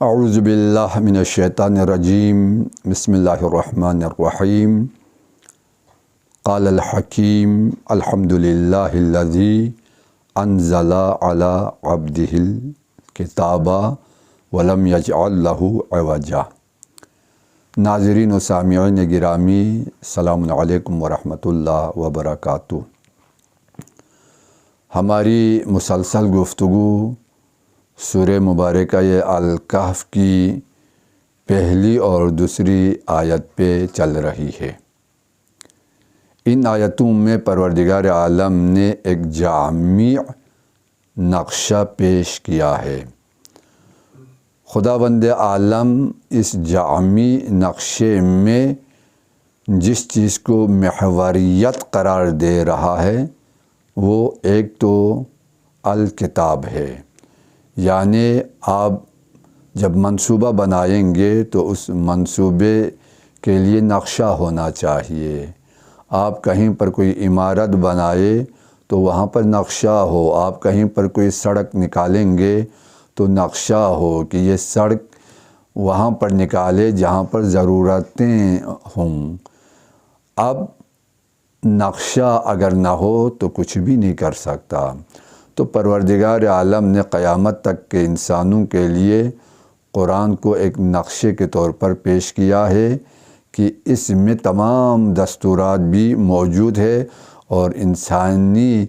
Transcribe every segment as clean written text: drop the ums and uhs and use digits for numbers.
اعوذ باللہ من الشیطان الرجیم بسم اللہ الرحمن الرحیم قال الحکیم الحمد للہ الذی انزل علی عبدہ الکتاب ولم یجعل لہ عوجا۔ ناظرین و سامعین گرامی، السلام علیکم ورحمۃ اللہ وبرکاتہ۔ ہماری مسلسل گفتگو سورہ مبارکہ الکہف کی پہلی اور دوسری آیت پہ چل رہی ہے۔ ان آیتوں میں پروردگار عالم نے ایک جامع نقشہ پیش کیا ہے۔ خداوند عالم اس جامع نقشے میں جس چیز کو محوریت قرار دے رہا ہے وہ ایک تو الکتاب ہے، یعنی آپ جب منصوبہ بنائیں گے تو اس منصوبے کے لیے نقشہ ہونا چاہیے۔ آپ کہیں پر کوئی عمارت بنائے تو وہاں پر نقشہ ہو، آپ کہیں پر کوئی سڑک نکالیں گے تو نقشہ ہو کہ یہ سڑک وہاں پر نکالے جہاں پر ضرورتیں ہوں۔ اب نقشہ اگر نہ ہو تو کچھ بھی نہیں کر سکتا۔ تو پروردگار عالم نے قیامت تک کے انسانوں کے لیے قرآن کو ایک نقشے کے طور پر پیش کیا ہے کہ اس میں تمام دستورات بھی موجود ہے اور انسانی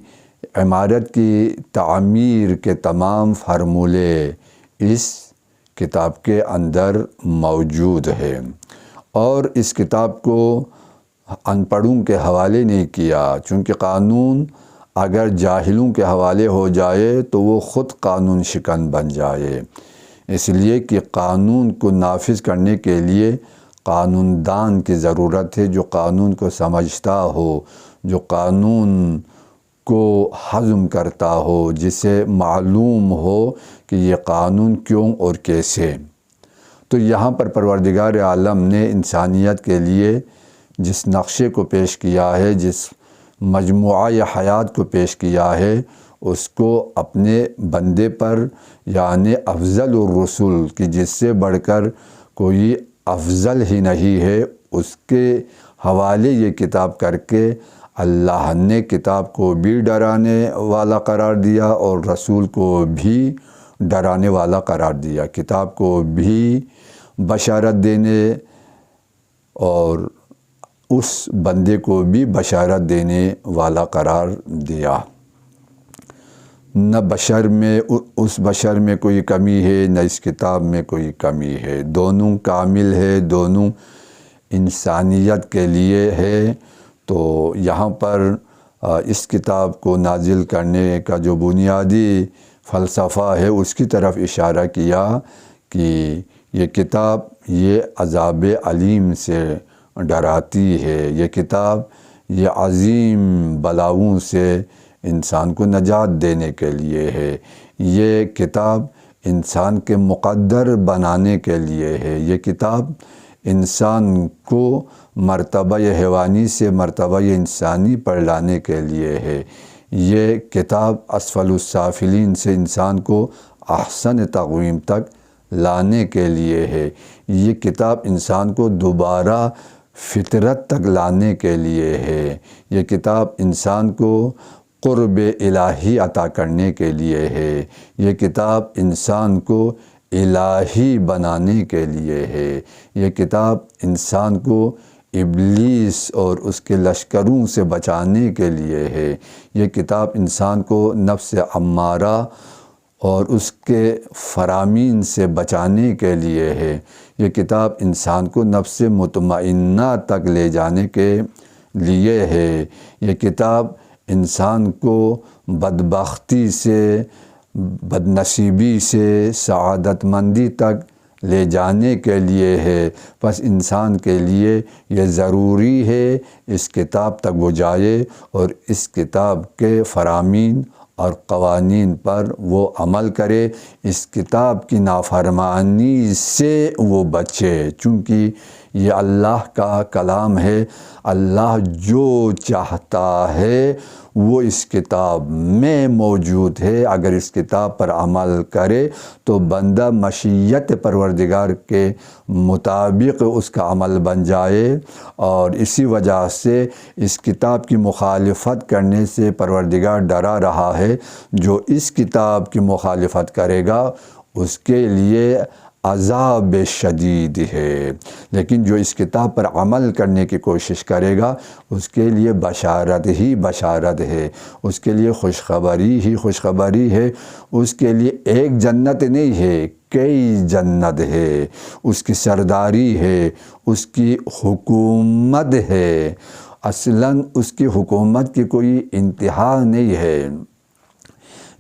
عمارت کی تعمیر کے تمام فارمولے اس کتاب کے اندر موجود ہے۔ اور اس کتاب کو ان پڑھوں کے حوالے نہیں کیا، چونکہ قانون اگر جاہلوں کے حوالے ہو جائے تو وہ خود قانون شکن بن جائے۔ اس لیے کہ قانون کو نافذ کرنے کے لیے قانون دان کی ضرورت ہے، جو قانون کو سمجھتا ہو، جو قانون کو ہضم کرتا ہو، جسے معلوم ہو کہ یہ قانون کیوں اور کیسے۔ تو یہاں پر پروردگار عالم نے انسانیت کے لیے جس نقشے کو پیش کیا ہے، جس مجموعہ حیات کو پیش کیا ہے، اس کو اپنے بندے پر یعنی افضل الرسل کی جس سے بڑھ کر کوئی افضل ہی نہیں ہے، اس کے حوالے یہ کتاب کر کے اللہ نے کتاب کو بھی ڈرانے والا قرار دیا اور رسول کو بھی ڈرانے والا قرار دیا، کتاب کو بھی بشارت دینے اور اس بندے کو بھی بشارت دینے والا قرار دیا۔ نہ اس بشر میں کوئی کمی ہے، نہ اس کتاب میں کوئی کمی ہے، دونوں کامل ہے، دونوں انسانیت کے لیے ہے۔ تو یہاں پر اس کتاب کو نازل کرنے کا جو بنیادی فلسفہ ہے اس کی طرف اشارہ کیا کہ یہ کتاب یہ عذاب علیم سے ڈراتی ہے، یہ کتاب یہ عظیم بلاؤں سے انسان کو نجات دینے کے لیے ہے، یہ کتاب انسان کے مقدر بنانے کے لیے ہے، یہ کتاب انسان کو مرتبہ حیوانی سے مرتبہ انسانی پر لانے کے لیے ہے، یہ کتاب اسفل السافلین سے انسان کو احسن تقویم تک لانے کے لیے ہے، یہ کتاب انسان کو دوبارہ فطرت تک لانے کے لیے ہے، یہ کتاب انسان کو قرب الہی عطا کرنے کے لیے ہے، یہ کتاب انسان کو الہی بنانے کے لیے ہے، یہ کتاب انسان کو ابلیس اور اس کے لشکروں سے بچانے کے لیے ہے، یہ کتاب انسان کو نفس امارہ اور اس کے فرامین سے بچانے کے لیے ہے، یہ کتاب انسان کو نفس مطمئنہ تک لے جانے کے لیے ہے، یہ کتاب انسان کو بدبختی سے بدنصیبی سے سعادت مندی تک لے جانے کے لیے ہے۔ بس انسان کے لیے یہ ضروری ہے اس کتاب تک وہ جائے اور اس کتاب کے فرامین اور قوانین پر وہ عمل کرے، اس کتاب کی نافرمانی سے وہ بچے، چونکہ یہ اللہ کا کلام ہے۔ اللہ جو چاہتا ہے وہ اس کتاب میں موجود ہے۔ اگر اس کتاب پر عمل کرے تو بندہ مشیت پروردگار کے مطابق اس کا عمل بن جائے، اور اسی وجہ سے اس کتاب کی مخالفت کرنے سے پروردگار ڈرا رہا ہے۔ جو اس کتاب کی مخالفت کرے گا اس کے لیے عذاب شدید ہے، لیکن جو اس کتاب پر عمل کرنے کی کوشش کرے گا اس کے لیے بشارت ہی بشارت ہے، اس کے لیے خوشخبری ہی خوشخبری ہے۔ اس کے لیے ایک جنت نہیں ہے، کئی جنت ہے، اس کی سرداری ہے، اس کی حکومت ہے۔ اصلاً اس کی حکومت کی کوئی انتہا نہیں ہے،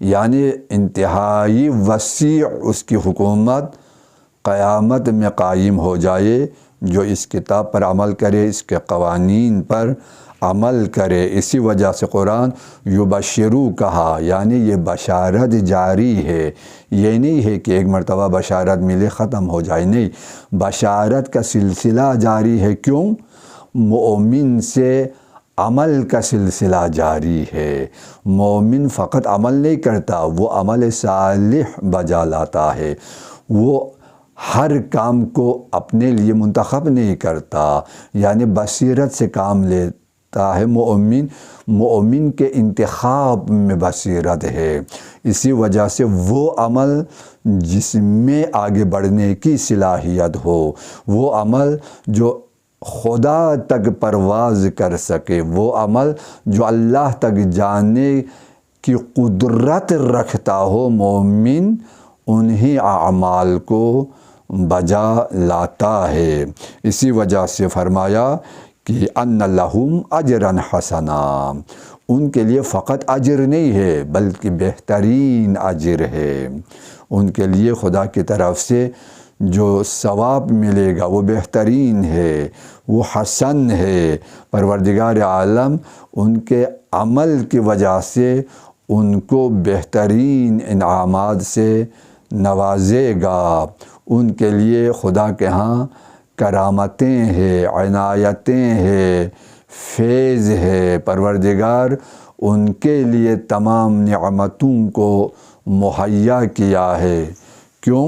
یعنی انتہائی وسیع اس کی حکومت قیامت میں قائم ہو جائے۔ جو اس کتاب پر عمل کرے، اس کے قوانین پر عمل کرے۔ اسی وجہ سے قرآن یبشرو کہا، یعنی یہ بشارت جاری ہے۔ یہ نہیں ہے کہ ایک مرتبہ بشارت ملے ختم ہو جائے، نہیں، بشارت کا سلسلہ جاری ہے۔ کیوں؟ مومن سے عمل کا سلسلہ جاری ہے۔ مومن فقط عمل نہیں کرتا، وہ عمل صالح بجا لاتا ہے۔ وہ ہر کام کو اپنے لیے منتخب نہیں کرتا، یعنی بصیرت سے کام لیتا ہے۔ مومن کے انتخاب میں بصیرت ہے۔ اسی وجہ سے وہ عمل جس میں آگے بڑھنے کی صلاحیت ہو، وہ عمل جو خدا تک پرواز کر سکے، وہ عمل جو اللہ تک جانے کی قدرت رکھتا ہو، مومن انہی اعمال کو بجا لاتا ہے۔ اسی وجہ سے فرمایا کہ ان لہم اجرا حسنا، ان کے لیے فقط اجر نہیں ہے بلکہ بہترین اجر ہے۔ ان کے لیے خدا کی طرف سے جو ثواب ملے گا وہ بہترین ہے، وہ حسن ہے۔ پروردگار عالم ان کے عمل کی وجہ سے ان کو بہترین انعامات سے نوازے گا۔ ان کے لیے خدا کے ہاں کرامتیں ہیں، عنایتیں ہیں، فیض ہے۔ پروردگار ان کے لیے تمام نعمتوں کو مہیا کیا ہے۔ کیوں؟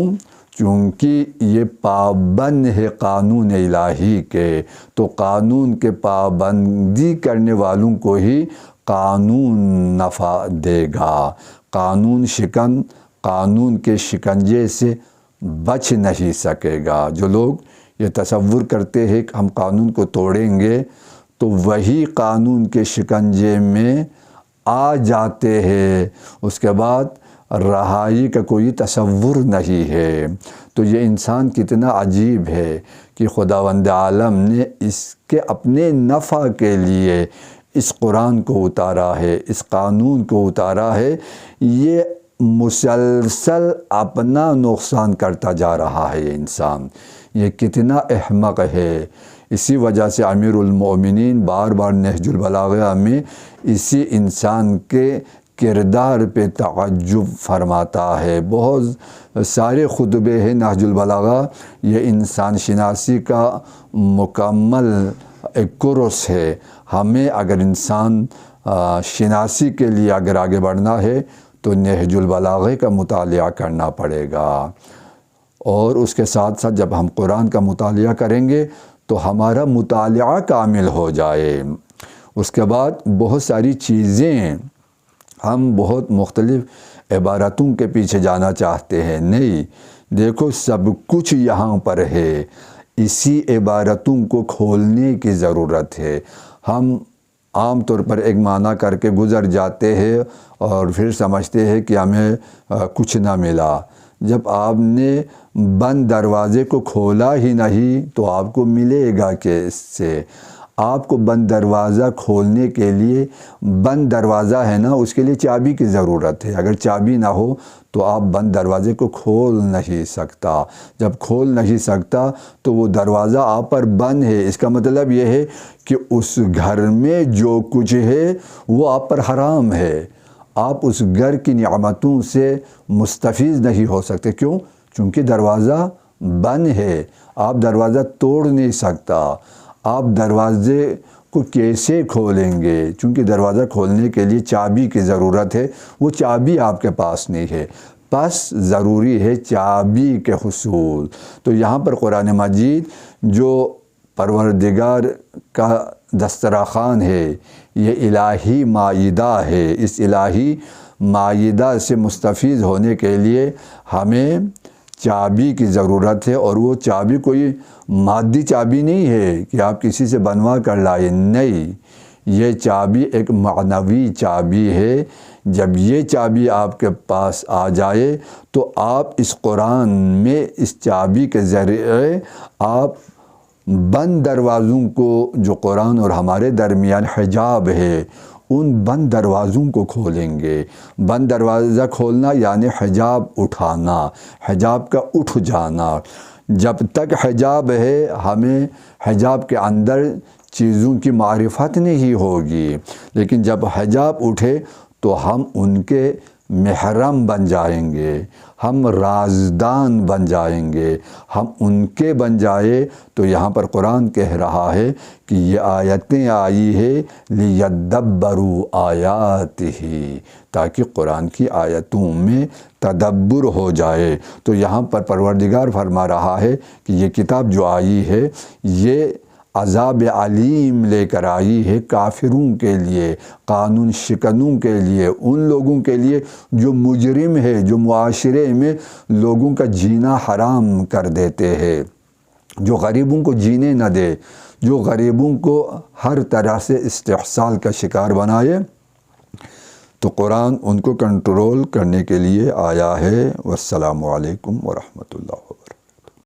چونکہ یہ پابند ہے قانون الہی کے، تو قانون کے پابندی کرنے والوں کو ہی قانون نفع دے گا۔ قانون کے شکنجے سے بچ نہیں سکے گا۔ جو لوگ یہ تصور کرتے ہیں کہ ہم قانون کو توڑیں گے تو وہی قانون کے شکنجے میں آ جاتے ہیں، اس کے بعد رہائی کا کوئی تصور نہیں ہے۔ تو یہ انسان کتنا عجیب ہے کہ خداوند عالم نے اس کے اپنے نفع کے لیے اس قرآن کو اتارا ہے، اس قانون کو اتارا ہے۔ یہ مسلسل اپنا نقصان کرتا جا رہا ہے یہ انسان، یہ کتنا احمق ہے۔ اسی وجہ سے امیر المومنین بار بار نہج البلاغہ میں اسی انسان کے کردار پہ تعجب فرماتا ہے۔ بہت سارے خطبے ہیں نہج البلاغہ، یہ انسان شناسی کا مکمل ایک کورس ہے۔ ہمیں اگر انسان شناسی کے لیے اگر آگے بڑھنا ہے تو نہج البلاغہ کا مطالعہ کرنا پڑے گا، اور اس کے ساتھ ساتھ جب ہم قرآن کا مطالعہ کریں گے تو ہمارا مطالعہ کامل ہو جائے۔ اس کے بعد بہت ساری چیزیں ہم بہت مختلف عبارتوں کے پیچھے جانا چاہتے ہیں، نہیں، دیکھو سب کچھ یہاں پر ہے، اسی عبارتوں کو کھولنے کی ضرورت ہے۔ ہم عام طور پر ایک معنی کر کے گزر جاتے ہیں اور پھر سمجھتے ہیں کہ ہمیں کچھ نہ ملا۔ جب آپ نے بند دروازے کو کھولا ہی نہیں تو آپ کو ملے گا کیسے؟ آپ کو بند دروازہ کھولنے کے لیے، بند دروازہ ہے نا، اس کے لیے چابی کی ضرورت ہے۔ اگر چابی نہ ہو تو آپ بند دروازے کو کھول نہیں سکتا۔ جب کھول نہیں سکتا تو وہ دروازہ آپ پر بند ہے، اس کا مطلب یہ ہے کہ اس گھر میں جو کچھ ہے وہ آپ پر حرام ہے۔ آپ اس گھر کی نعمتوں سے مستفید نہیں ہو سکتے۔ کیوں؟ چونکہ دروازہ بند ہے، آپ دروازہ توڑ نہیں سکتا، آپ دروازے کو کیسے کھولیں گے؟ چونکہ دروازہ کھولنے کے لیے چابی کی ضرورت ہے، وہ چابی آپ کے پاس نہیں ہے، بس ضروری ہے چابی کے حصول۔ تو یہاں پر قرآن مجید جو پروردگار کا دسترخوان ہے، یہ الہی مائدہ ہے، اس الہی مائدہ سے مستفید ہونے کے لیے ہمیں چابی کی ضرورت ہے، اور وہ چابی کوئی مادی چابی نہیں ہے کہ آپ کسی سے بنوا کر لائیں، نہیں، یہ چابی ایک معنوی چابی ہے۔ جب یہ چابی آپ کے پاس آ جائے تو آپ اس قرآن میں اس چابی کے ذریعے آپ بند دروازوں کو، جو قرآن اور ہمارے درمیان حجاب ہے، ان بند دروازوں کو کھولیں گے۔ بند دروازہ کھولنا یعنی حجاب اٹھانا، حجاب کا اٹھ جانا۔ جب تک حجاب ہے ہمیں حجاب کے اندر چیزوں کی معرفت نہیں ہوگی، لیکن جب حجاب اٹھے تو ہم ان کے محرم بن جائیں گے، ہم رازدان بن جائیں گے، ہم ان کے بن جائے۔ تو یہاں پر قرآن کہہ رہا ہے کہ یہ آیتیں آئی ہے لیدبروا آیاتہ، تاکہ قرآن کی آیتوں میں تدبر ہو جائے۔ تو یہاں پر پروردگار فرما رہا ہے کہ یہ کتاب جو آئی ہے یہ عذاب علیم لے کر آئی ہے کافروں کے لیے، قانون شکنوں کے لیے، ان لوگوں کے لیے جو مجرم ہے، جو معاشرے میں لوگوں کا جینا حرام کر دیتے ہیں، جو غریبوں کو جینے نہ دے، جو غریبوں کو ہر طرح سے استحصال کا شکار بنائے۔ تو قرآن ان کو کنٹرول کرنے کے لیے آیا ہے۔ والسلام علیکم ورحمۃ اللہ وبرکاتہ۔